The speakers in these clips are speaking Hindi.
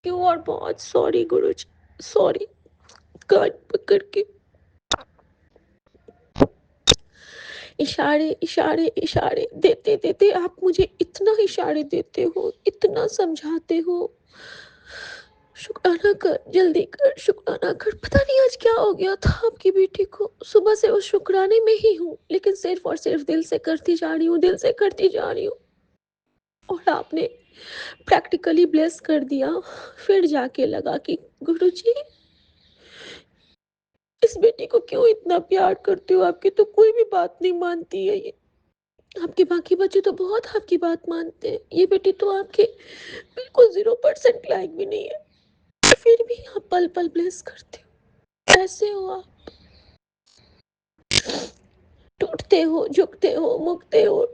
यू और बहुत सॉरी गुरुजी, सॉरी। कान पकड़ के इशारे इशारे इशारे देते देते आप मुझे इतना इशारे देते हो, इतना समझाते हो। शुक्राना कर, जल्दी कर, शुक्राना कर। पता नहीं आज क्या हो गया था आपकी बेटी को, सुबह से उस शुक्राने में ही हूँ, लेकिन सिर्फ और सिर्फ दिल से करती जा रही हूँ, दिल से करती जा रही हूँ। और आपने प्रैक्टिकली ब्लेस कर दिया। फिर जाके लगा कि गुरुजी, इस बेटी को क्यों इतना प्यार करते हो, आपकी तो कोई भी बात नहीं मानती है ये। आपके बाकी बच्चे तो बहुत आपकी बात मानते हैं, ये बेटी तो आपके बिल्कुल 0% लायक भी नहीं है, फिर भी आप पल पल ब्लेस करते हो। ऐसे हो आप, टूटते हो, झुकते हो, मुकते हो,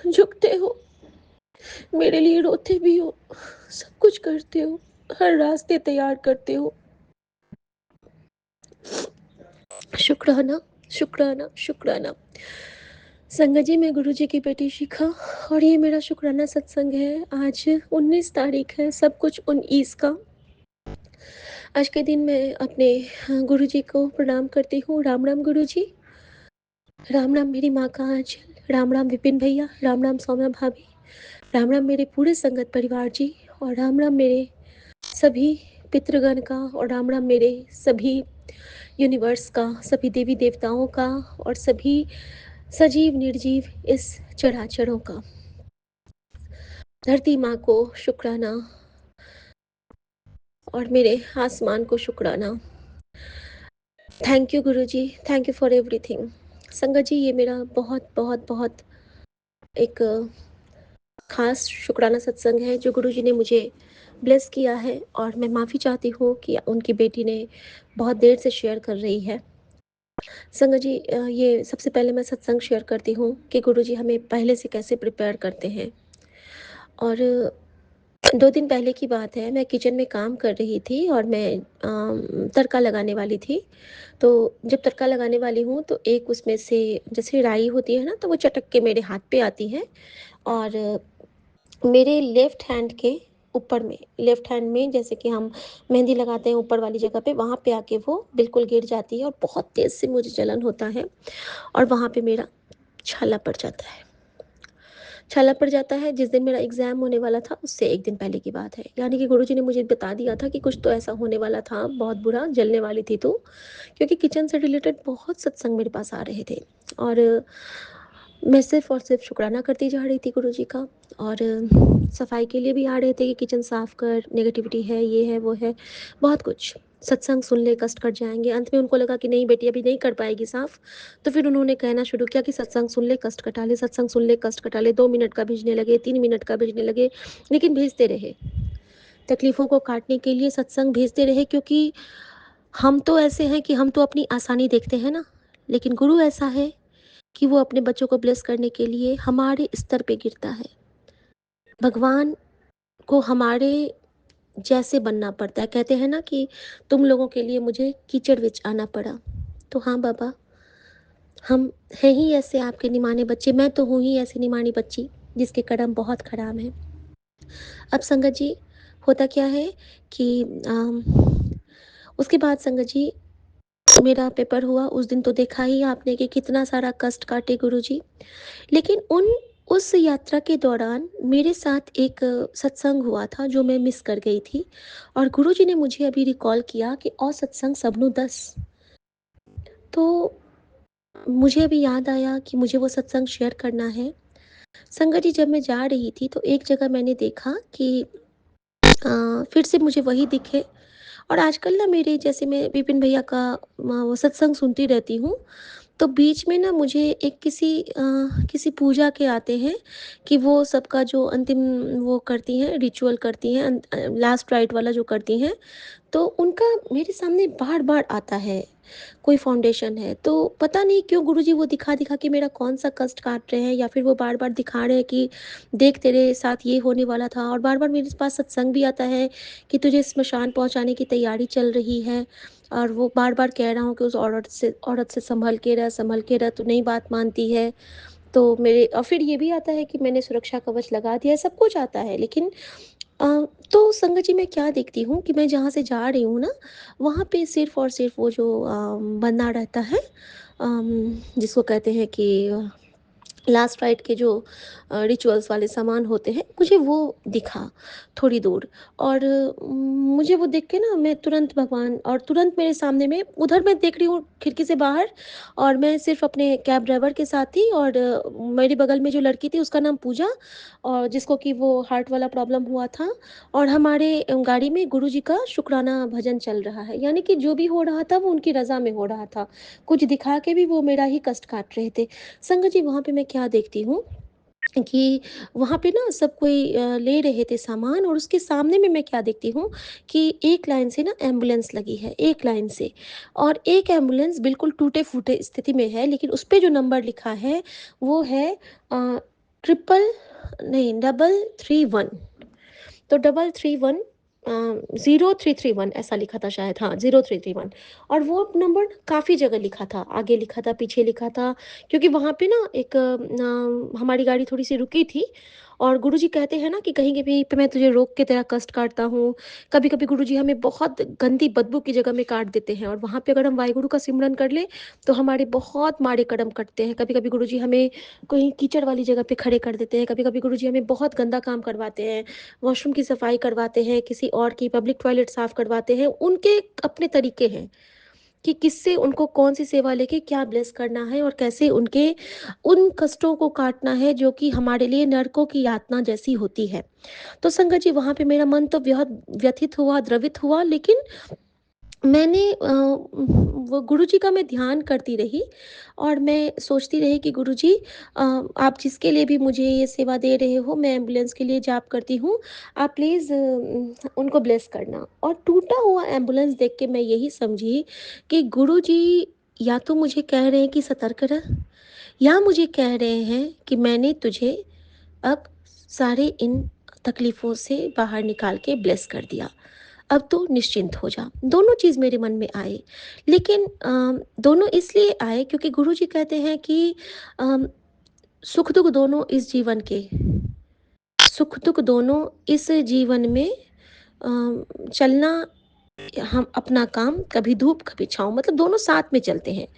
झुकते हो, मेरे लिए रोते भी हो, सब कुछ करते हो, हर रास्ते तैयार करते हो। शुक्राना, शुक्राना, शुक्राना। संगत जी, मैं गुरुजी की बेटी शिखा, और ये मेरा शुक्राना सत्संग है। आज 19 तारीख है, सब कुछ 19 का। आज के दिन मैं अपने गुरुजी को प्रणाम करती हूँ। राम राम गुरुजी, राम राम मेरी माँ का आंचल, राम राम विपिन भैया, राम राम सौम्या भाभी, राम राम मेरे पूरे संगत परिवार जी, और राम राम मेरे सभी पितृगण का, और राम राम मेरे सभी यूनिवर्स का, सभी देवी देवताओं का, और सभी सजीव निर्जीव इस चराचरों का। धरती माँ को शुक्राना, और मेरे आसमान को शुक्राना। Thank you Guruji, thank you for everything. संगत जी, ये मेरा बहुत बहुत बहुत एक खास शुक्राना सत्संग है जो गुरुजी ने मुझे ब्लेस किया है, और मैं माफ़ी चाहती हूँ कि उनकी बेटी ने बहुत देर से शेयर कर रही है। संगत जी, ये सबसे पहले मैं सत्संग शेयर करती हूँ कि गुरुजी हमें पहले से कैसे प्रिपेयर करते हैं। और 2 दिन पहले की बात है, मैं किचन में काम कर रही थी और मैं तड़का लगाने वाली थी। तो जब तड़का लगाने वाली हूँ तो एक उसमें से जैसे राई होती है ना, तो वो चटक के मेरे हाथ पे आती है, और मेरे लेफ़्ट हैंड के ऊपर में, लेफ़्ट हैंड में जैसे कि हम मेहंदी लगाते हैं ऊपर वाली जगह पे, वहाँ पे आके वो बिल्कुल गिर जाती है, और बहुत तेज़ से मुझे जलन होता है, और वहाँ पे मेरा छाला पड़ जाता है। छाला पड़ जाता है, जिस दिन मेरा एग्ज़ाम होने वाला था उससे 1 दिन पहले की बात है। यानी कि गुरुजी ने मुझे बता दिया था कि कुछ तो ऐसा होने वाला था, बहुत बुरा, जलने वाली थी तू। क्योंकि किचन से रिलेटेड बहुत सत्संग मेरे पास आ रहे थे, और मैं सिर्फ़ और सिर्फ़ शुक्राना करती जा रही थी गुरुजी का, और सफाई के लिए भी आ रहे थे कि किचन साफ़ कर, नेगेटिविटी है, ये है, वो है, बहुत कुछ। सत्संग सुन ले, कष्ट कट जाएँगे। अंत में उनको लगा कि नहीं बेटी अभी नहीं कर पाएगी साफ़, तो फिर उन्होंने कहना शुरू किया कि सत्संग सुन ले, कष्ट कटा ले, सत्संग सुन ले, कष्ट कटा ले। 2 मिनट का भेजने लगे, 3 मिनट का भेजने लगे, लेकिन भेजते रहे। तकलीफ़ों को काटने के लिए सत्संग भेजते रहे, क्योंकि हम तो ऐसे हैं कि हम तो अपनी आसानी देखते हैं ना, लेकिन गुरु ऐसा है कि वो अपने बच्चों को ब्लेस करने के लिए हमारे स्तर पे गिरता है। भगवान को हमारे जैसे बनना पड़ता है। कहते हैं ना कि तुम लोगों के लिए मुझे कीचड़ विच आना पड़ा। तो हाँ बाबा, हम हैं ही ऐसे आपके निमाने बच्चे, मैं तो हूँ ही ऐसी निमानी बच्ची जिसके कदम बहुत खराब हैं। अब संगत जी, होता क्या है कि उसके बाद संगत जी, मेरा पेपर हुआ उस दिन, तो देखा ही आपने कि कितना सारा कष्ट काटे गुरुजी। लेकिन उस यात्रा के दौरान मेरे साथ एक सत्संग हुआ था जो मैं मिस कर गई थी, और गुरुजी ने मुझे अभी रिकॉल किया कि और सत्संग सबनु 10। तो मुझे अभी याद आया कि मुझे वो सत्संग शेयर करना है। संगत जी, जब मैं जा रही थी तो एक जगह मैंने देखा कि फिर से मुझे वही दिखे, और आजकल ना मेरे जैसे मैं विपिन भैया का वो सत्संग सुनती रहती हूँ, तो बीच में ना मुझे एक किसी पूजा के आते हैं कि वो सबका जो अंतिम वो करती हैं, रिचुअल करती हैं, लास्ट राइट वाला जो करती हैं, तो उनका मेरे सामने बार-बार आता है। कोई फाउंडेशन है, तो पता नहीं क्यों गुरुजी वो दिखा-दिखा के मेरा कौन-सा कष्ट काट रहे हैं, या फिर वो बार-बार दिखा रहे हैं कि देख तेरे साथ ये होने वाला था, और बार-बार मेरे पास सत्संग भी आता है कि तुझे स्मशान पहुँचाने की तैयारी चल रही है, और वो बार-बार कह रहा हूँ कि उस औरत से संभल के रह, तू नहीं बात मानती है। तो मेरे और फिर ये भी आता है कि मैंने सुरक्षा कवच लगा दिया है, सब कुछ आता है, लेकिन तो संगत जी मैं क्या देखती हूँ कि मैं जहाँ से जा रही हूँ ना, वहाँ पे सिर्फ़ और सिर्फ़ वो जो बंदा रहता है, जिसको कहते हैं कि लास्ट राइट के जो रिचुअल्स वाले सामान होते हैं, मुझे वो दिखा थोड़ी दूर। और मुझे वो देख के ना मैं तुरंत भगवान, और तुरंत मेरे सामने में उधर मैं देख रही हूँ खिड़की से बाहर, और मैं सिर्फ अपने कैब ड्राइवर के साथ थी, और मेरे बगल में जो लड़की थी उसका नाम पूजा, और जिसको कि वो हार्ट वाला प्रॉब्लम हुआ था। और हमारे गाड़ी में गुरुजी का शुक्राना भजन चल रहा है, यानी कि जो भी हो रहा था वो उनकी रज़ा में हो रहा था। कुछ दिखा के भी वो मेरा ही कष्ट काट रहे थे। संगत जी वहाँ पे मैं क्या देखती हूँ कि वहाँ पे ना सब कोई ले रहे थे सामान, और उसके सामने में मैं क्या देखती हूँ कि एक लाइन से ना एम्बुलेंस लगी है, एक लाइन से। और एक एम्बुलेंस बिल्कुल टूटे-फूटे स्थिति में है, लेकिन उस पे जो नंबर लिखा है वो है ट्रिपल नहीं, डबल 31। तो 331 0331 ऐसा लिखा था शायद, हाँ 0331। और वो नंबर काफ़ी जगह लिखा था, आगे लिखा था, पीछे लिखा था, क्योंकि वहाँ पे ना एक हमारी गाड़ी थोड़ी सी रुकी थी। और गुरुजी कहते हैं ना कि कहीं कभी पे मैं तुझे रोक के तेरा कष्ट काटता हूँ। कभी कभी गुरुजी हमें बहुत गंदी बदबू की जगह में काट देते हैं, और वहाँ पे अगर हम वाहिगुरु का सिमरन कर ले तो हमारे बहुत माड़े कदम कटते हैं। कभी कभी गुरुजी हमें कहीं कीचड़ वाली जगह पे खड़े कर देते हैं, कभी कभी गुरुजी हमें बहुत गंदा काम करवाते हैं, वॉशरूम की सफाई करवाते हैं, किसी और की पब्लिक टॉयलेट साफ करवाते हैं। उनके अपने तरीके हैं कि किससे उनको कौन सी सेवा लेके क्या ब्लेस करना है, और कैसे उनके उन कष्टों को काटना है जो कि हमारे लिए नरकों की यातना जैसी होती है। तो संगत जी वहाँ पे मेरा मन तो बहुत व्यथित हुआ, द्रवित हुआ, लेकिन मैंने वो गुरुजी का मैं ध्यान करती रही, और मैं सोचती रही कि गुरुजी आप जिसके लिए भी मुझे ये सेवा दे रहे हो, मैं एम्बुलेंस के लिए जाप करती हूँ, आप प्लीज़ उनको ब्लेस करना। और टूटा हुआ एम्बुलेंस देख के मैं यही समझी कि गुरुजी या तो मुझे कह रहे हैं कि सतर्क रह, या मुझे कह रहे हैं कि मैंने तुझे अब सारे इन तकलीफ़ों से बाहर निकाल के ब्लेस कर दिया। अब तो निश्चिंत हो जा। दोनों चीज़ मेरे मन में आए। लेकिन दोनों इसलिए आए क्योंकि गुरुजी कहते हैं कि अम, सुख-दुःख दोनों इस जीवन के, सुख-दुःख दोनों इस जीवन में चलना, हम अपना काम कभी धूप कभी छाँव, मतलब दोनों साथ में चलते हैं।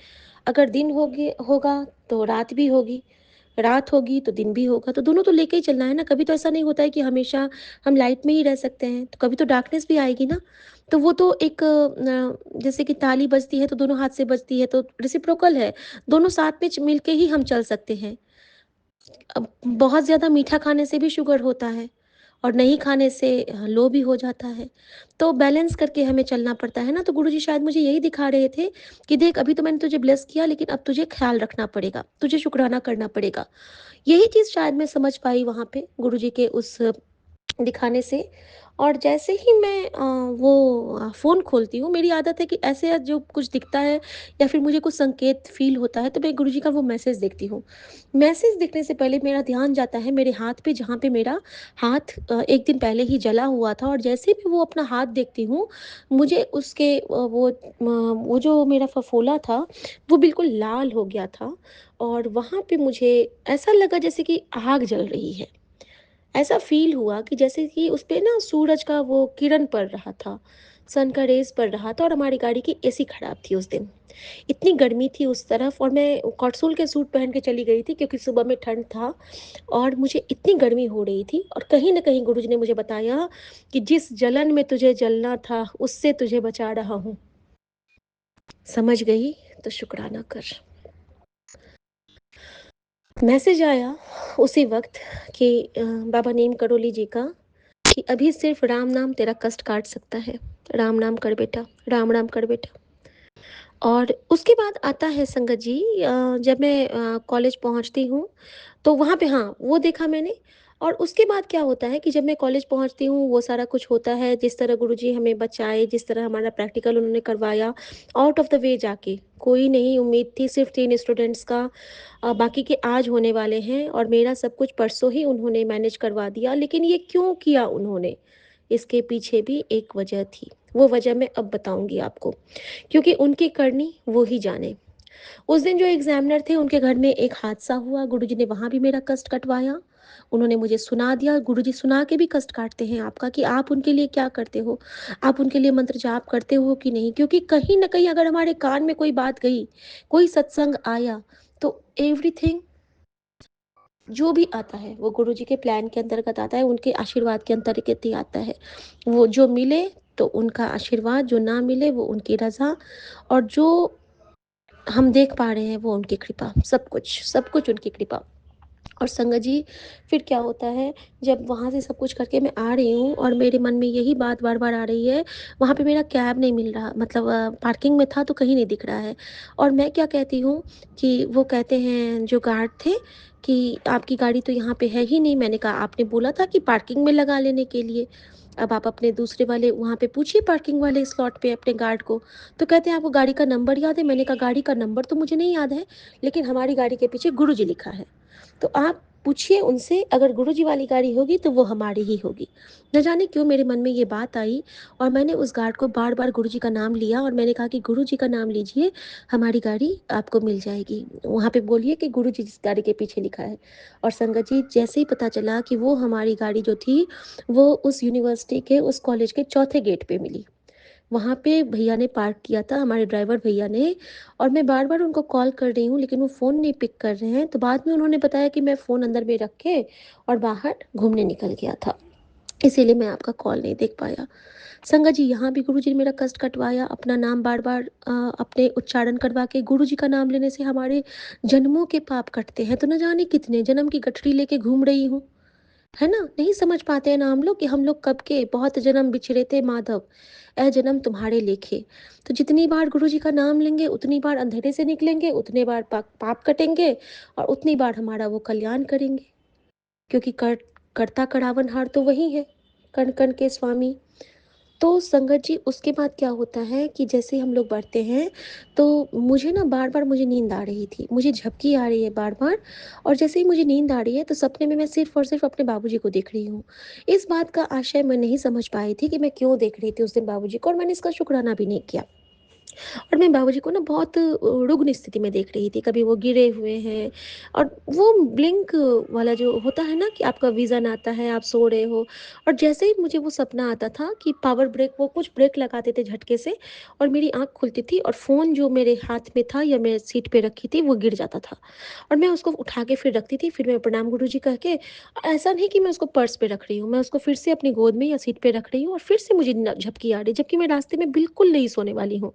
अगर दिन होगे होगा तो रात भी होगी, रात होगी तो दिन भी होगा, तो दोनों तो लेके ही चलना है ना। कभी तो ऐसा नहीं होता है कि हमेशा हम लाइट में ही रह सकते हैं, तो कभी तो डार्कनेस भी आएगी ना। तो वो तो एक जैसे कि ताली बजती है तो दोनों हाथ से बजती है, तो रेसिप्रोकल है, दोनों साथ में मिल के ही हम चल सकते हैं। अब बहुत ज़्यादा मीठा खाने से भी शुगर होता है, और नहीं खाने से लो भी हो जाता है। तो बैलेंस करके हमें चलना पड़ता है ना। तो गुरुजी शायद मुझे यही दिखा रहे थे कि देख अभी तो मैंने तुझे ब्लेस किया, लेकिन अब तुझे ख़्याल रखना पड़ेगा, तुझे शुक्राना करना पड़ेगा। यही चीज़ शायद मैं समझ पाई वहाँ पे गुरुजी के उस दिखाने से। और जैसे ही मैं वो फ़ोन खोलती हूँ, मेरी आदत है कि ऐसे जो कुछ दिखता है या फिर मुझे कुछ संकेत फ़ील होता है तो मैं गुरुजी का वो मैसेज देखती हूँ। मैसेज देखने से पहले मेरा ध्यान जाता है मेरे हाथ पे, जहाँ पे मेरा हाथ 1 दिन पहले ही जला हुआ था, और जैसे ही मैं वो अपना हाथ देखती हूँ, मुझे उसके वो जो मेरा फफोला था, वो बिल्कुल लाल हो गया था, और वहाँ पे मुझे ऐसा लगा जैसे कि आग जल रही है। ऐसा फ़ील हुआ कि जैसे कि उस पे ना सूरज का वो किरण पड़ रहा था, सन का रेज़ पड़ रहा था, और हमारी गाड़ी की एसी ख़राब थी उस दिन। इतनी गर्मी थी उस तरफ, और मैं कॉटसूल के सूट पहन के चली गई थी क्योंकि सुबह में ठंड था, और मुझे इतनी गर्मी हो रही थी। और कहीं न कहीं गुरुजी ने मुझे बताया कि जिस जलन में तुझे जलना था, उससे तुझे बचा रहा हूँ। समझ गई तो शुक्राना कर। मैसेज आया उसी वक़्त कि बाबा नीम करोली जी का, कि अभी सिर्फ राम नाम तेरा कष्ट काट सकता है। राम नाम कर बेटा, राम नाम कर बेटा। और उसके बाद आता है संगत जी, जब मैं कॉलेज पहुंचती हूँ तो वहाँ पे हाँ वो देखा मैंने। और उसके बाद क्या होता है कि जब मैं कॉलेज पहुँचती हूँ वो सारा कुछ होता है, जिस तरह गुरुजी हमें बचाए, जिस तरह हमारा प्रैक्टिकल उन्होंने करवाया, आउट ऑफ द वे जाके। कोई नहीं उम्मीद थी, सिर्फ 3 स्टूडेंट्स का, बाकी के आज होने वाले हैं, और मेरा सब कुछ परसों ही उन्होंने मैनेज करवा दिया। लेकिन ये क्यों किया उन्होंने, इसके पीछे भी एक वजह थी। वो वजह मैं अब बताऊंगी आपको, क्योंकि उनकी करनी वो ही जाने। उस दिन जो एग्जामिनर थे उनके घर में एक हादसा हुआ, गुरुजी ने वहाँ भी मेरा कष्ट कटवाया। उन्होंने मुझे सुना दिया। गुरुजी सुना के भी कष्ट काटते हैं आपका कि आप उनके लिए क्या करते हो? आप उनके लिए मंत्र जाप करते हो कि नहीं? क्योंकि कहीं न कहीं अगर हमारे कान में कोई बात गई, कोई सत्संग आया, तो एवरीथिंग जो भी आता है वो गुरुजी के प्लान के अंतर्गत आता है, उनके आशीर्वाद के अंतर्गत ही आता है। वो जो मिले तो उनका आशीर्वाद, जो ना मिले वो उनकी रज़ा, और जो हम देख पा रहे हैं वो उनकी कृपा, सब कुछ उनकी कृपा। और संगत जी, फिर क्या होता है, जब वहाँ से सब कुछ करके मैं आ रही हूँ और मेरे मन में यही बात बार-बार आ रही है, वहाँ पे मेरा कैब नहीं मिल रहा, मतलब पार्किंग में था तो कहीं नहीं दिख रहा है। और मैं क्या कहती हूँ कि वो कहते हैं जो गार्ड थे कि आपकी गाड़ी तो यहाँ पे है ही नहीं। मैंने कहा आपने बोला था कि पार्किंग में लगा लेने के लिए। अब आप अपने दूसरे वाले वहाँ पे पूछिए पार्किंग वाले स्लॉट पे अपने गार्ड को। तो कहते हैं आपको गाड़ी का नंबर याद है? मैंने कहा गाड़ी का नंबर तो मुझे नहीं याद है, लेकिन हमारी गाड़ी के पीछे गुरुजी लिखा है। तो आप पूछिए उनसे, अगर गुरुजी वाली गाड़ी होगी तो वो हमारी ही होगी। न जाने क्यों मेरे मन में ये बात आई, और मैंने उस गार्ड को बार-बार गुरुजी का नाम लिया और मैंने कहा कि गुरुजी का नाम लीजिए, हमारी गाड़ी आपको मिल जाएगी। वहाँ पे बोलिए कि गुरुजी जिस गाड़ी के पीछे लिखा है। और संगत जी, जैसे ही पता चला कि वो हमारी गाड़ी जो थी, वो उस यूनिवर्सिटी के, उस कॉलेज के चौथे गेट पे मिली। वहाँ पे भैया ने पार्क किया था, हमारे ड्राइवर भैया ने, और मैं बार-बार उनको कॉल कर रही हूँ लेकिन वो फ़ोन नहीं पिक कर रहे हैं। तो बाद में उन्होंने बताया कि मैं फ़ोन अंदर में रख के और बाहर घूमने निकल गया था, इसीलिए मैं आपका कॉल नहीं देख पाया। संगत जी, यहाँ भी गुरुजी ने मेरा कष्ट कटवाया, अपना नाम बार-बार अपने उच्चारण करवा के। गुरुजी का नाम लेने से हमारे जन्मों के पाप कटते हैं, तो न जाने कितने जन्म की गठरी लेके घूम रही हूँ। है ना? नहीं समझ पाते हैं ना हम लोग कि हम लोग कब के बहुत जन्म बिछड़े थे माधव, ऐ जन्म तुम्हारे लेखे। तो जितनी बार गुरुजी का नाम लेंगे, उतनी बार अंधेरे से निकलेंगे, उतने बार पाप कटेंगे, और उतनी बार हमारा वो कल्याण करेंगे। क्योंकि कर्ता करावनहार तो वही है, कण कण के स्वामी। तो संगत जी, उसके बाद क्या होता है कि जैसे हम लोग बढ़ते हैं, तो मुझे ना बार-बार मुझे नींद आ रही थी। मुझे झपकी आ रही है बार-बार, और जैसे ही मुझे नींद आ रही है तो सपने में मैं सिर्फ़ और सिर्फ़ अपने बाबूजी को देख रही हूँ। इस बात का आशय मैं नहीं समझ पाई थी कि मैं क्यों देख रही थी उस दिन बाबूजी को, और मैंने इसका शुकराना भी नहीं किया। और मैं बाबूजी को ना बहुत रुग्ण स्थिति में देख रही थी। कभी वो गिरे हुए हैं, और वो ब्लिंक वाला जो होता है ना कि आपका विज़न आता है, आप सो रहे हो, और जैसे ही मुझे वो सपना आता था कि पावर ब्रेक, वो कुछ ब्रेक लगाते थे झटके से, और मेरी आँख खुलती थी और फ़ोन जो मेरे हाथ में था या मैं सीट पे रखी थी वो गिर जाता था, और मैं उसको उठा के फिर रखती थी। फिर मैं प्रणाम गुरुजी कह के, ऐसा नहीं कि मैं उसको पर्स पे रख रही हूँ, मैं उसको फिर से अपनी गोद में या सीट पे रख रही हूँ, और फिर से मुझे झपकी आ रही है, जबकि मैं रास्ते में बिल्कुल नहीं सोने वाली हूँ।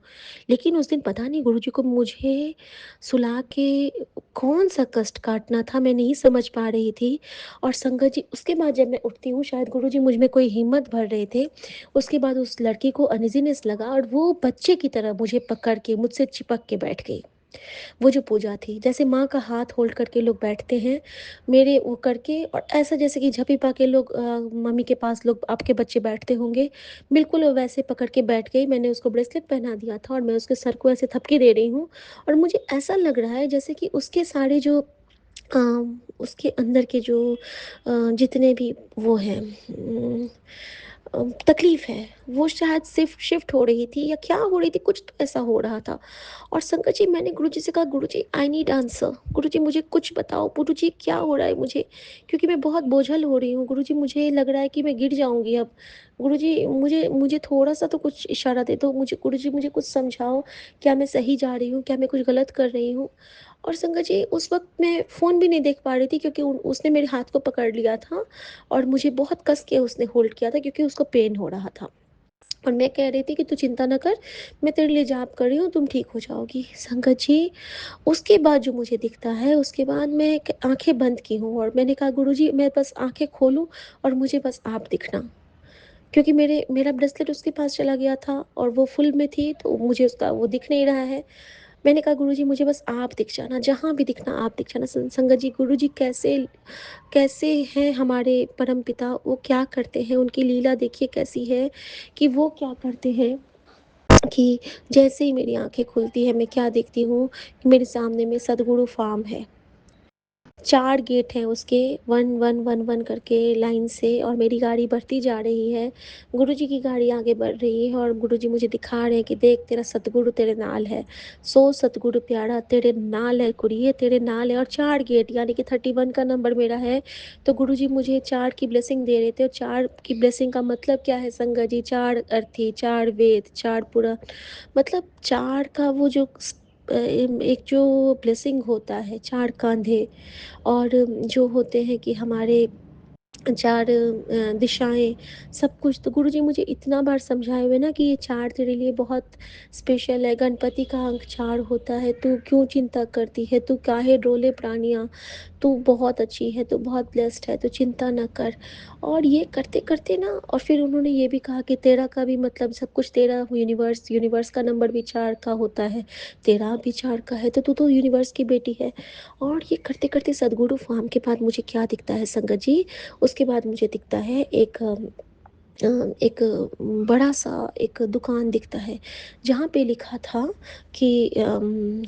लेकिन उस दिन पता नहीं गुरुजी को मुझे सुला के कौन-सा कष्ट काटना था, मैं नहीं समझ पा रही थी। और संगत जी, उसके बाद जब मैं उठती हूँ, शायद गुरुजी मुझ में कोई हिम्मत भर रहे थे। उसके बाद उस लड़की को अनईज़ीनेस लगा और वो बच्चे की तरह मुझे पकड़ के मुझसे चिपक के बैठ गई। वो जो पूजा थी, जैसे माँ का हाथ होल्ड करके लोग बैठते हैं, मेरे वो करके, और ऐसा जैसे कि झपी पा के लोग मम्मी के पास लोग आपके बच्चे बैठते होंगे, बिल्कुल वो वैसे पकड़ के बैठ गई। मैंने उसको ब्रेसलेट पहना दिया था और मैं उसके सर को ऐसे थपकी दे रही हूँ, और मुझे ऐसा लग रहा है जैसे कि उसके सारे जो अ, उसके अंदर के जो जितने भी वो हैं, तकलीफ़ है, वो शायद शिफ्ट हो रही थी या क्या हो रही थी, कुछ तो ऐसा हो रहा था। और संकट जी, मैंने गुरुजी से कहा, गुरुजी आई नीड आंसर, गुरुजी मुझे कुछ बताओ, गुरुजी क्या हो रहा है मुझे, क्योंकि मैं बहुत बोझल हो रही हूँ। गुरुजी मुझे लग रहा है कि मैं गिर जाऊँगी अब। गुरुजी मुझे मुझे थोड़ा-सा तो कुछ इशारा दे दो, मुझे गुरुजी मुझे कुछ समझाओ, क्या मैं सही जा रही हूँ? क्या मैं कुछ गलत कर रही हूँ? और संगत जी, उस वक़्त मैं फ़ोन भी नहीं देख पा रही थी, क्योंकि उसने मेरे हाथ को पकड़ लिया था और मुझे बहुत कस के उसने होल्ड किया था, क्योंकि उसको पेन हो रहा था। और मैं कह रही थी कि तू चिंता ना कर, मैं तेरे लिए जाप कर रही हूँ, तुम ठीक हो जाओगी। संगत जी, उसके बाद जो मुझे दिखता है, उसके बाद मैं आँखें बंद की हूँ और मैंने कहा, गुरुजी मैं बस आँखें खोलूँ और मुझे बस आप दिखना। क्योंकि मेरा ब्रेसलेट उसके पास चला गया था और वो फुल में थी, तो मुझे उसका वो दिख नहीं रहा है। मैंने कहा, गुरुजी मुझे बस आप दिख जाना, जहाँ भी दिखना आप दिख जाना। संगत जी, गुरुजी कैसे कैसे हैं हमारे परमपिता, वो क्या करते हैं, उनकी लीला देखिए कैसी है, कि वो क्या करते हैं कि जैसे ही मेरी आँखें खुलती हैं, मैं क्या देखती हूँ कि मेरे सामने में सद्गुरु फ़ार्म है। 4 गेट हैं उसके, 1, 1, 1, 1 करके लाइन से, और मेरी गाड़ी बढ़ती जा रही है। गुरुजी की गाड़ी आगे बढ़ रही है और गुरुजी मुझे दिखा रहे हैं कि देख तेरा सतगुरु तेरे नाल है। सो सतगुरु प्यारा तेरे नाल है कुड़िए, तेरे नाल है। और 4 गेट यानी कि 31 का नंबर मेरा है। तो गुरुजी मुझे 4 की ब्लेसिंग दे रहे थे, और 4 की ब्लेसिंग का मतलब क्या है संगत जी? 4 अर्थी, 4 वेद, 4 पुराण, मतलब 4 का वो जो एक जो ब्लेसिंग होता है, 4 कांधे, और जो होते हैं कि हमारे 4 दिशाएँ, सब कुछ। तो गुरुजी मुझे इतना बार समझाए हुए ना कि ये 4 तेरे लिए बहुत स्पेशल है। गणपति का अंक 4 होता है, तू क्यों चिंता करती है, तू काहे डोले प्राणिया, तू बहुत अच्छी है, तू बहुत ब्लेस्ड है, तू चिंता ना कर। और ये करते-करते ना, और फिर उन्होंने ये भी कहा कि तेरा का भी मतलब सब कुछ तेरा, यूनिवर्स का नंबर भी 4 का होता है, तेरा भी 4 का है, तो तू तो यूनिवर्स की बेटी है। और ये करते-करते सद्गुरु फार्म के बाद मुझे क्या दिखता है संगत जी? उसके बाद मुझे दिखता है एक बड़ा-सा एक दुकान दिखता है, जहाँ पे लिखा था कि हाँ,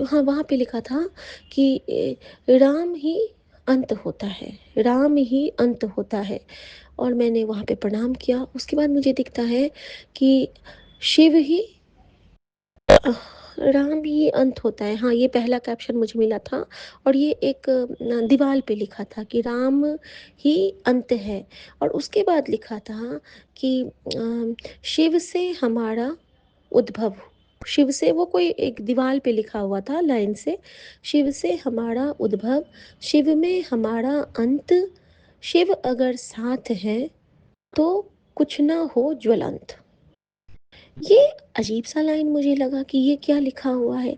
हाँ, वहाँ पे लिखा था कि राम ही अंत होता है, राम ही अंत होता है। और मैंने वहाँ पे प्रणाम किया। उसके बाद मुझे दिखता है कि शिव ही राम ही अंत होता है। हाँ, ये पहला कैप्शन मुझे मिला था, और ये एक दीवार पे लिखा था कि राम ही अंत है। और उसके बाद लिखा था कि शिव से हमारा उद्भव, शिव से, वो कोई एक दीवार पे लिखा हुआ था लाइन से, शिव से हमारा उद्भव, शिव में हमारा अंत, शिव अगर साथ है तो कुछ ना हो ज्वलंत। ये अजीब-सा लाइन मुझे लगा कि ये क्या लिखा हुआ है।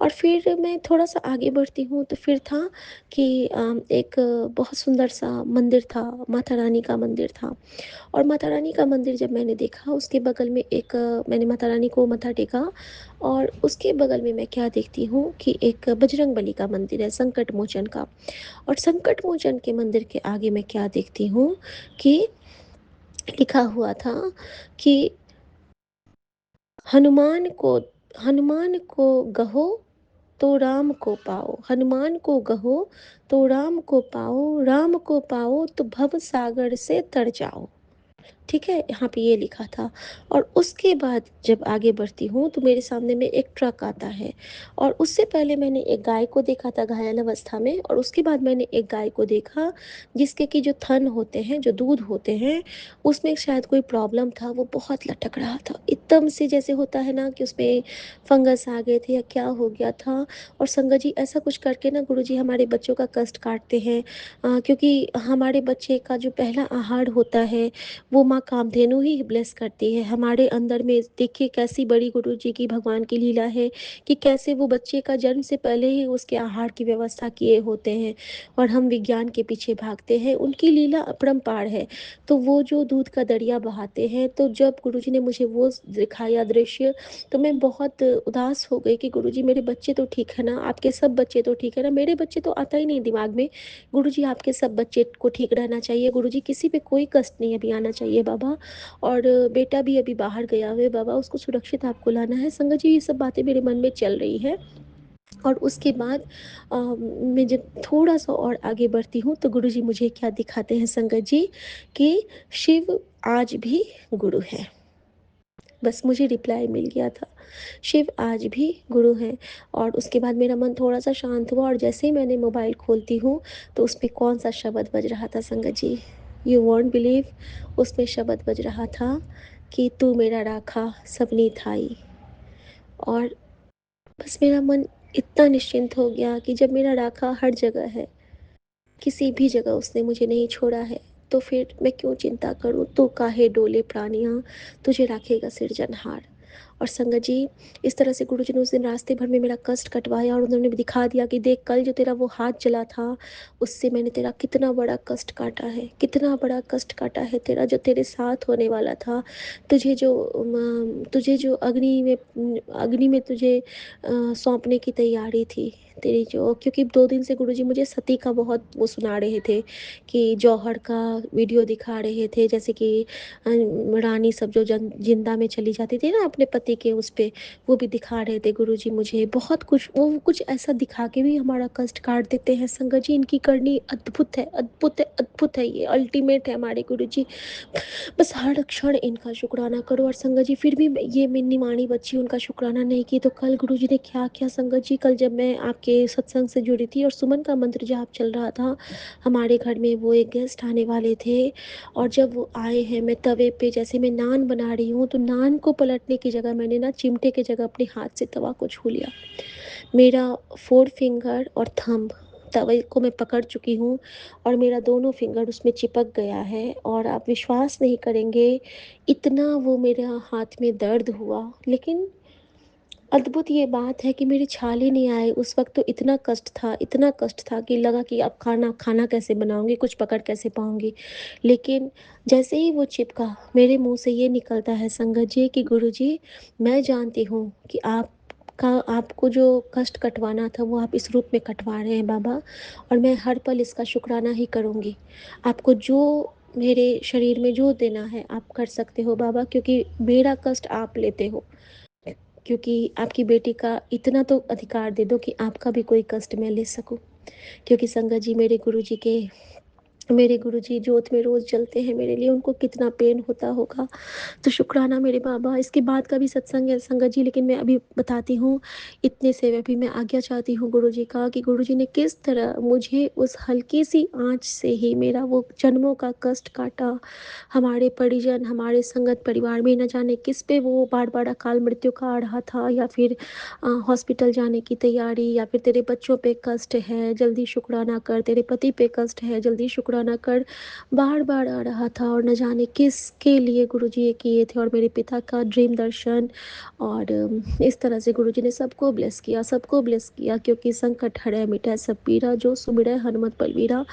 और फिर मैं थोड़ा-सा आगे बढ़ती हूँ तो फिर था कि एक बहुत सुंदर-सा मंदिर था, माता रानी का मंदिर था। और माता रानी का मंदिर जब मैंने देखा, उसके बगल में एक मैंने माता रानी को मत्था टेका, और उसके बगल में मैं क्या देखती हूँ कि एक बजरंगबली का मंदिर है, संकट मोचन का। और संकट मोचन के मंदिर के आगे मैं क्या देखती हूँ कि लिखा हुआ था कि हनुमान को हनुमान को गहो तो राम को पाओ, हनुमान को गहो तो राम को पाओ, राम को पाओ तो भव सागर से तर जाओ। ठीक है, यहाँ पे ये लिखा था। और उसके बाद जब आगे बढ़ती हूँ तो मेरे सामने में एक ट्रक आता है, और उससे पहले मैंने एक गाय को देखा था घायल अवस्था में, और उसके बाद मैंने एक गाय को देखा जिसके कि जो थन होते हैं, जो दूध होते हैं, उसमें शायद कोई प्रॉब्लम था, वो बहुत लटक रहा था एकदम से, जैसे होता है ना कि उसमें फंगस आ गए थे या क्या हो गया था। और संगत जी ऐसा कुछ करके ना गुरुजी हमारे बच्चों का कष्ट काटते हैं, क्योंकि हमारे बच्चे का जो पहला आहार होता है वो माँ कामधेनु ही ब्लेस करती है हमारे अंदर में। देखिए कैसी बड़ी गुरु जी की भगवान की लीला है कि कैसे वो बच्चे का जन्म से पहले ही उसके आहार की व्यवस्था किए होते हैं, और हम विज्ञान के पीछे भागते हैं। उनकी लीला अपरंपार है। तो वो जो दूध का दरिया बहाते हैं, तो जब गुरु जी ने मुझे वो दिखाया दृश्य, तो मैं बहुत उदास हो गई कि गुरु जी मेरे बच्चे तो ठीक है ना, आपके सब बच्चे तो ठीक है ना, मेरे बच्चे तो आता ही नहीं दिमाग में। गुरुजी आपके सब बच्चे को ठीक रहना चाहिए, गुरुजी किसी पे कोई कष्ट नहीं अभी आना चाहिए बाबा। और बेटा भी अभी बाहर गया हुआ है बाबा, उसको सुरक्षित आपको लाना है। संगत जी ये सब बातें मेरे मन में चल रही है। और उसके बाद मैं जब थोड़ा सा और आगे बढ़ती हूँ तो गुरुजी मुझे क्या दिखाते हैं संगत जी कि शिव आज भी गुरु है। बस मुझे रिप्लाई मिल गया था, शिव आज भी गुरु हैं। और उसके बाद मेरा मन थोड़ा-सा शांत हुआ, और जैसे ही मैंने मोबाइल खोलती हूँ, तो उसपे कौन-सा शब्द बज रहा था संगत जी, यू वोंट बिलीव, उसमें शब्द बज रहा था कि तू मेरा राखा सबनी थाई। और बस मेरा मन इतना निश्चिंत हो गया कि जब मेरा राखा हर जगह है, किसी भी जगह उसने मुझे नहीं छोड़ा है, तो फिर मैं क्यों चिंता करूँ? तू काहे डोले प्राणिया, तुझे राखेगा सिरजनहार। और संगत जी इस तरह से गुरुजी ने उस दिन रास्ते भर में मेरा कष्ट कटवाया, और उन्होंने भी दिखा दिया कि देख कल जो तेरा वो हाथ जला था, उससे मैंने तेरा कितना बड़ा कष्ट काटा है, कितना बड़ा कष्ट काटा है तेरा, जो तेरे साथ होने वाला था। तुझे जो अग्नि में तुझे सौंपने की तैयारी थी तेरी, जो क्योंकि 2 दिन से गुरुजी मुझे सती का बहुत वो सुना रहे थे कि जौहर का वीडियो दिखा रहे थे, जैसे कि रानी सब जो जिंदा में चली जाती थी ना अपने पति शादी के उस पे वो भी दिखा रहे थे गुरुजी मुझे बहुत कुछ, वो कुछ ऐसा दिखा के भी हमारा कष्ट काट देते हैं संगत जी। इनकी करनी अद्भुत है, अद्भुत है, अद्भुत है, ये अल्टीमेट है हमारे गुरुजी। बस हर क्षण इनका शुक्राना करो। और संगत जी फिर भी ये मैं निमाणी बच्ची उनका शुक्राना नहीं की तो कल गुरुजी ने क्या किया संगत जी। कल जब मैं आपके सत्संग से जुड़ी थी और सुमन का मंत्र जाप चल रहा था, हमारे घर में वो एक गेस्ट आने वाले थे और जब वो आए हैं, मैं तवे पे जैसे मैं नान बना रही हूँ तो नान को पलटने की जगह मैंने ना चिमटे की जगह अपने हाथ से तवा को छू लिया। मेरा 4 फिंगर और थंब तवे को मैं पकड़ चुकी हूँ और मेरा दोनों फिंगर उसमें चिपक गया है और आप विश्वास नहीं करेंगे, इतना वो मेरे हाथ में दर्द हुआ। लेकिन अद्भुत ये बात है कि मेरे छाले नहीं आए। उस वक्त तो इतना कष्ट था, इतना कष्ट था कि लगा कि अब खाना खाना कैसे बनाऊंगी, कुछ पकड़ कैसे पाऊंगी। लेकिन जैसे ही वो चिपका, मेरे मुंह से ये निकलता है संगत जी कि गुरुजी, मैं जानती हूँ कि आपको जो कष्ट कटवाना था वो आप इस रूप में कटवा रहे हैं बाबा, और मैं हर पल इसका शुक्राना ही करूँगी। आपको जो मेरे शरीर में जो देना है आप कर सकते हो बाबा, क्योंकि मेरा कष्ट आप लेते हो। क्योंकि आपकी बेटी का इतना तो अधिकार दे दो कि आपका भी कोई कष्ट मैं ले सकूं। क्योंकि संगत जी मेरे गुरुजी जोत में रोज जलते हैं मेरे लिए, उनको कितना पेन होता होगा। तो शुक्राना मेरे बाबा। इसके बाद का भी सत्संग है संगत जी, लेकिन मैं अभी बताती हूँ। इतने से अभी मैं आज्ञा चाहती हूँ गुरुजी का कि गुरुजी ने किस तरह मुझे उस हल्की सी आँच से ही मेरा वो जन्मों का कष्ट काटा। हमारे परिजन, हमारे संगत परिवार में न जाने किस पे वो बार-बार अकाल मृत्यु का आ रहा था, या फिर हॉस्पिटल जाने की तैयारी, या फिर तेरे बच्चों पे कष्ट है, जल्दी शुक्राना कर, तेरे पति पे कष्ट है, जल्दी शुक्राना कर, बार-बार आ रहा था। और न जाने किसके लिए गुरुजी ये किए थे, और मेरे पिता का ड्रीम दर्शन। और इस तरह से गुरुजी ने सबको ब्लेस किया, सबको ब्लेस किया, क्योंकि संकट हरै मिटै सब पीरा, जो सुमिरै हनुमत बलवीरा।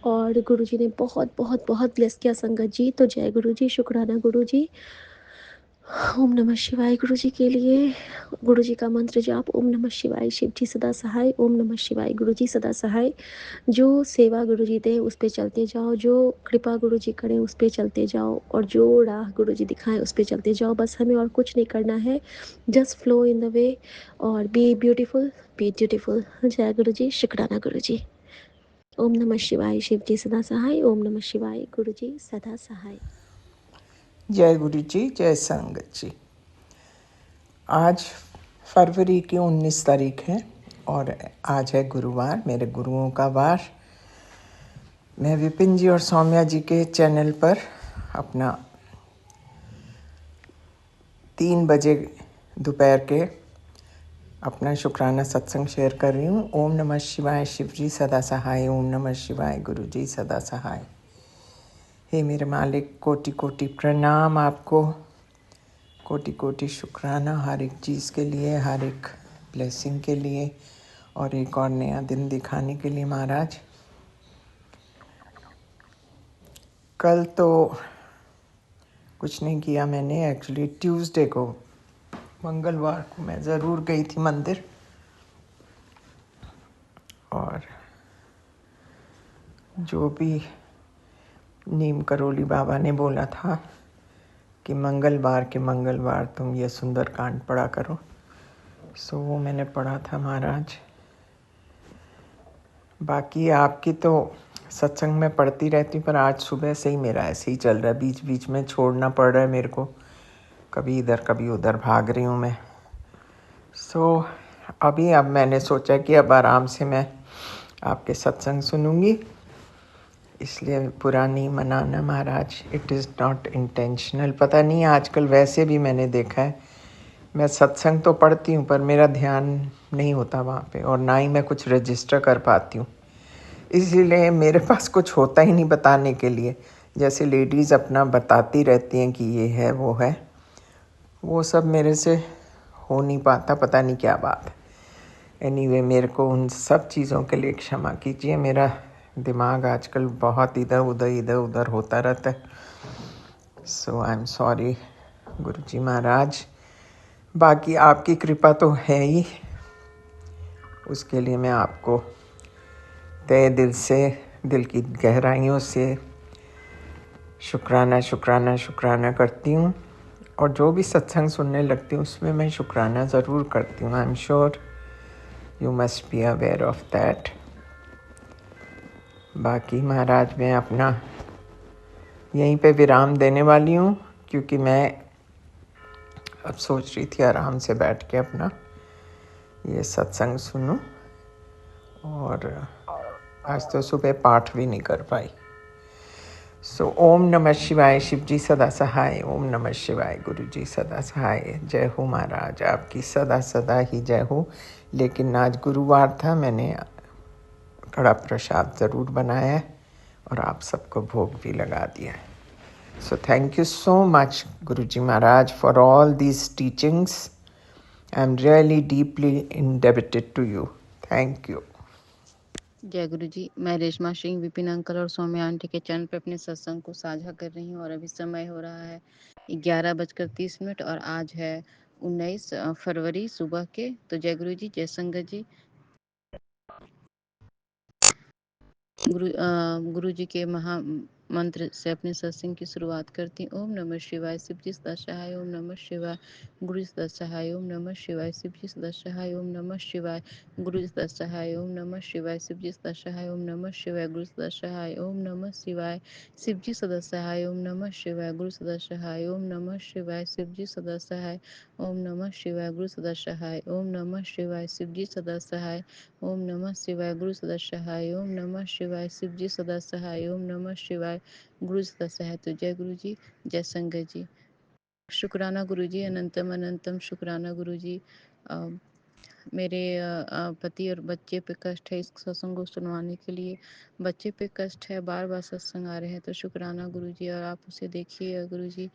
और गुरुजी ने बहुत बहुत बहुत ब्लेस किया संगत जी। तो जय गुरुजी, शुक्राना गुरुजी। ओम नमः शिवाय गुरुजी के लिए गुरुजी का मंत्र जाप, ओम नमः शिवाय, शिव जी सदा सहाय, ओम नमः शिवाय, गुरुजी सदा सहाय। जो सेवा गुरुजी दें उस पे चलते जाओ, जो कृपा गुरुजी करें उस पे चलते जाओ, और जो राह गुरुजी दिखाएं उस पे चलते जाओ। बस हमें और कुछ नहीं करना है, just flow in the way और बी ब्यूटीफुल, बी ब्यूटीफुल। जय गुरुजी, शुक्राना गुरुजी। ओम नमः शिवाय, शिव जी सदा सहाय, ओम नमः शिवाय, गुरुजी सदा सहाय। जय गुरु जी, जय संगत जी। आज फरवरी की 19 तारीख है और आज है गुरुवार, मेरे गुरुओं का वार। मैं विपिन जी और सौम्या जी के चैनल पर अपना 3 बजे दोपहर के अपना शुक्राना सत्संग शेयर कर रही हूँ। ओम नमः शिवाय, शिव जी सदा सहाय, ओम नमः शिवाय, गुरु जी सदा सहाय। हे मेरे मालिक, कोटि कोटि प्रणाम आपको, कोटि कोटि शुक्राना हर एक चीज़ के लिए, हर एक ब्लेसिंग के लिए, और एक और नया दिन दिखाने के लिए महाराज। कल तो कुछ नहीं किया मैंने, एक्चुअली ट्यूसडे को, मंगलवार को मैं ज़रूर गई थी मंदिर, और जो भी नीम करोली बाबा ने बोला था कि मंगलवार तुम ये सुंदरकांड पढ़ा करो, सो वो मैंने पढ़ा था महाराज। बाकी आपकी तो सत्संग में पढ़ती रहती, पर आज सुबह से ही मेरा ऐसे ही चल रहा है, बीच बीच में छोड़ना पड़ रहा है मेरे को, कभी इधर कभी उधर भाग रही हूँ मैं। अब मैंने सोचा कि अब आराम से मैं आपके सत्संग सुनूंगी, इसलिए बुरा नहीं मनाना महाराज, इट इज़ नॉट इंटेंशनल। पता नहीं आजकल वैसे भी मैंने देखा है, मैं सत्संग तो पढ़ती हूँ पर मेरा ध्यान नहीं होता वहाँ पे, और ना ही मैं कुछ रजिस्टर कर पाती हूँ, इसीलिए मेरे पास कुछ होता ही नहीं बताने के लिए। जैसे लेडीज़ अपना बताती रहती हैं कि ये है वो है, वो सब मेरे से हो नहीं पाता, पता नहीं क्या बात है। एनीवे, मेरे को उन सब चीज़ों के लिए क्षमा कीजिए, मेरा दिमाग आजकल बहुत इधर उधर होता रहता है। सो आई एम सॉरी गुरुजी महाराज। बाकी आपकी कृपा तो है ही, उसके लिए मैं आपको तहे दिल से, दिल की गहराइयों से शुक्राना करती हूँ। और जो भी सत्संग सुनने लगती हूँ उसमें मैं शुक्राना ज़रूर करती हूँ। I am sure you must be aware of that. बाकी महाराज मैं अपना यहीं पे विराम देने वाली हूँ, क्योंकि मैं अब सोच रही थी आराम से बैठ के अपना ये सत्संग सुनूं, और आज तो सुबह पाठ भी नहीं कर पाई। सो ओम नमः शिवाय। शिव जी सदा सहाय। ओम नमः शिवाय। गुरु जी सदा सहाय। जय हो महाराज, आपकी सदा सदा ही जय हो। लेकिन आज गुरुवार था, मैंने कड़ा प्रसाद ज़रूर बनाया है और आप सबको भोग भी लगा दिया है। So thank you so much Guru ji Maharaj for all these teachings. I am really deeply indebted to you. Thank you. Jai Guru जी। मैं रेशमा सिंह विपिन अंकल और सौम्या आंटी के चैनल पर अपने सत्संग को साझा कर रही हूँ और अभी समय हो रहा है 11:30 और आज है 19 फरवरी सुबह के। तो जय गुरु जी, जय संगत जी। गुरु जी के महा मंत्र से अपने सत्संग की शुरुआत करती हूँ। ओम नमः शिवाय। शिव जी सदा सहाय। ओम नमः शिवाय। गुरु जी सदा सहाय। ओम नमः शिवाय। शिव जी सदा सहाय। ओम नमः शिवाय। गुरु जी सदा सहाय। ओम नमः शिवाय। शिव जी सदा सहाय। ओम नमः शिवाय। गुरु सदा सहाय। ओम नमः शिवाय। शिव जी सदा सहाय। ओम नमः शिवाय। गुरु सदा सहाय। ओम नमः शिवाय। शिव जी सदा सहाय। ओम नमः शिवाय। गुरु सदा सहाय। ओम नमः शिवाय। शिव जी सदा सहाय। ओम नमः शिवाय। गुरु सदा सहाय। ओम नमः शिवाय। शिव जी सदा सहाय। ओम नमः शिवाय। गुरु सदा सहाय। तो जय गुरु जी, जय संगत जी। शुक्राना गुरु जी, अनंतम अनंतम शुक्राना गुरु जी। मेरे पति और बच्चे पे कष्ट है इस सत्संग को सुनवाने के लिए। बच्चे पे कष्ट है, बार बार सत्संग आ रहे हैं, तो शुक्राना गुरु जी, और आप उसे देखिए गुरु जी।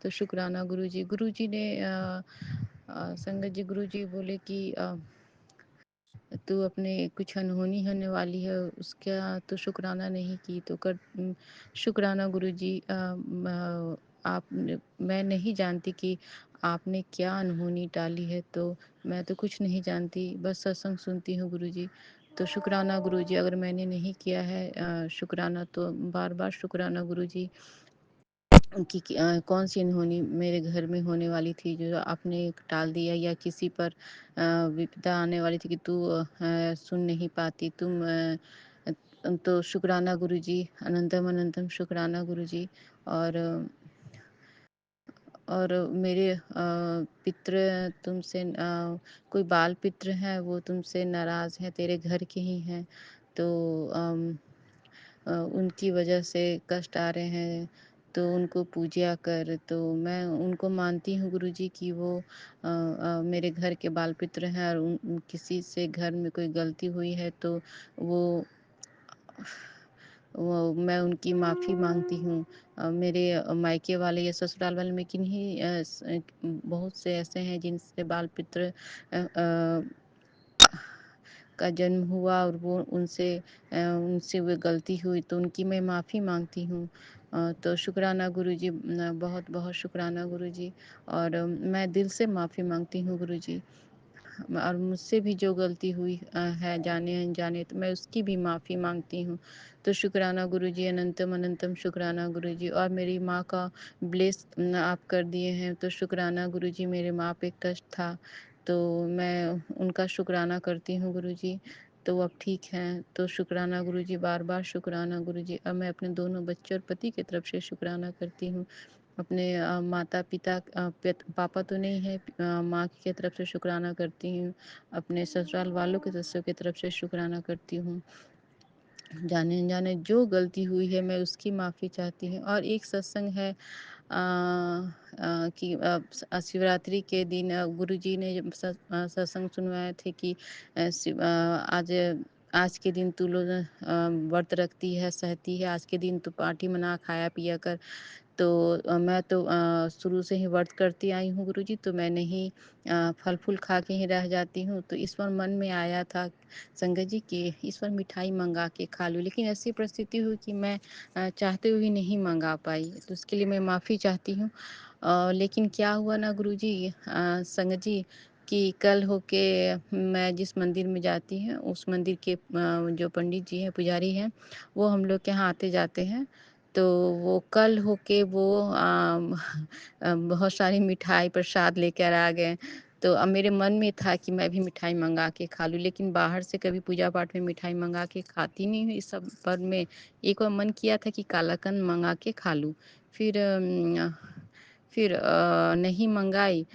तो शुक्राना गुरु जी। गुरु जी ने संगत जी, गुरु जी बोले कि तू अपने कुछ अनहोनी होने वाली है उसका तो शुक्राना नहीं की तो कर शुक्राना गुरु जी। आप मैं नहीं जानती कि आपने क्या अनहोनी डाली है, तो मैं तो कुछ नहीं जानती, बस सत्संग सुनती हूँ गुरु जी। तो शुक्राना गुरु जी, अगर मैंने नहीं किया है शुक्राना तो बार बार शुक्राना गुरु जी कि कौन सी अनहोनी मेरे घर में होने वाली थी जो आपने टाल दिया, या किसी पर विपदा आने वाली थी कि तू सुन नहीं पाती तुम। तो शुक्राना गुरु जी, अनंतम अनंतम शुक्राना गुरु जी। और मेरे पितृ तुमसे कोई बाल पितृ हैं वो तुमसे नाराज़ हैं, तेरे घर के ही हैं, तो उनकी वजह से कष्ट आ रहे हैं, तो उनको पूजा कर। तो मैं उनको मानती हूँ गुरु जी कि वो मेरे घर के बाल पितृ हैं, और किसी से घर में कोई गलती हुई है तो वो मैं उनकी माफ़ी मांगती हूँ। मेरे मायके वाले या ससुराल वाले में किन्हीं बहुत से ऐसे हैं जिनसे बाल पितृ का जन्म हुआ और वो उनसे वो गलती हुई, तो उनकी मैं माफ़ी मांगती हूँ। तो शुक्राना गुरु जी, बहुत बहुत शुक्राना गुरु जी। और मैं दिल से माफ़ी मांगती हूँ गुरु जी। और मुझसे भी जो गलती हुई है जाने अनजाने, तो मैं उसकी भी माफ़ी मांगती हूँ। तो शुक्राना गुरु जी, अनंतम अनंतम शुक्राना गुरु जी। और मेरी माँ का ब्लेस आप कर दिए हैं, तो शुक्राना गुरु जी। मेरे माँ पे कष्ट था, तो मैं उनका शुक्राना करती हूँ गुरु जी, तो अब ठीक हैं। तो शुक्राना गुरु जी, बार बार शुक्राना गुरु जी। अब मैं अपने दोनों बच्चे और पति की तरफ से शुक्राना करती हूँ। अपने माता पिता पापा तो नहीं है, माँ की तरफ से शुक्राना करती हूँ। अपने ससुराल वालों के सदस्यों की तरफ से शुक्राना करती हूँ। जाने अनजाने जो गलती हुई है मैं उसकी माफ़ी चाहती हूँ। और एक सत्संग है कि शिवरात्रि के दिन गुरुजी ने जब सत्संग सुनवाए थे कि आज के दिन तू लोग व्रत रखती है, सहती है, आज के दिन तू पार्टी मना, खाया पिया कर। तो मैं तो शुरू से ही व्रत करती आई हूँ गुरुजी, तो मैं नहीं फल फूल खा के ही रह जाती हूँ। तो इस बार मन में आया था संगत जी कि इस बार मिठाई मंगा के खा लूँ, लेकिन ऐसी परिस्थिति हुई कि मैं चाहते हुए नहीं मंगा पाई, तो उसके लिए मैं माफ़ी चाहती हूँ। लेकिन क्या हुआ ना गुरुजी, संगत जी, कि कल होके मैं जिस मंदिर में जाती हूँ उस मंदिर के जो पंडित जी हैं, पुजारी हैं, वो हम लोग के यहाँ आते जाते हैं। तो वो कल होके वो बहुत सारी मिठाई प्रसाद लेकर आ गए। तो अब मेरे मन में था कि मैं भी मिठाई मँगा के खा लूँ, लेकिन बाहर से कभी पूजा-पाठ में मिठाई मँगा के खाती नहीं हूँ इस सब पर्व में। एक बार मन किया था कि कालाकंद मँगा के खा लूँ। फिर नहीं मँगाई।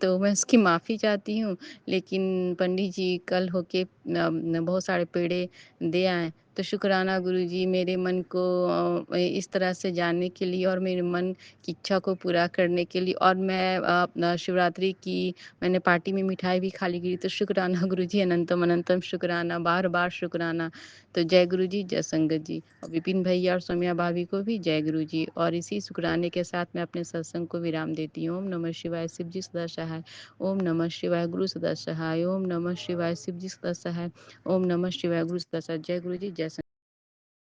तो मैं उसकी माफ़ी चाहती हूँ, लेकिन पंडित जी कल होके बहुत सारे पेड़े दे आए। तो शुक्राना गुरुजी मेरे मन को इस तरह से जानने के लिए और मेरे मन की इच्छा को पूरा करने के लिए, और मैं अपना शिवरात्रि की मैंने पार्टी में मिठाई भी खा ली गई। तो शुक्राना गुरुजी, अनंतम अनंतम शुक्राना, बार-बार शुक्राना। तो जय गुरुजी, जय संगत जी, और विपिन भैया और सौम्या भाभी को भी जय गुरुजी। और इसी शुक्राने के साथ मैं अपने सत्संग को विराम देती हूँ। ओम नमः शिवाय, शिव जी सदा सहाय। ओम नमः शिवाय, गुरु सदा सहाय। ओम नमः शिवाय, शिव जी सदा सहाय। ओम नमः शिवाय, गुरु सदा सहाय। जय गुरुजी, जय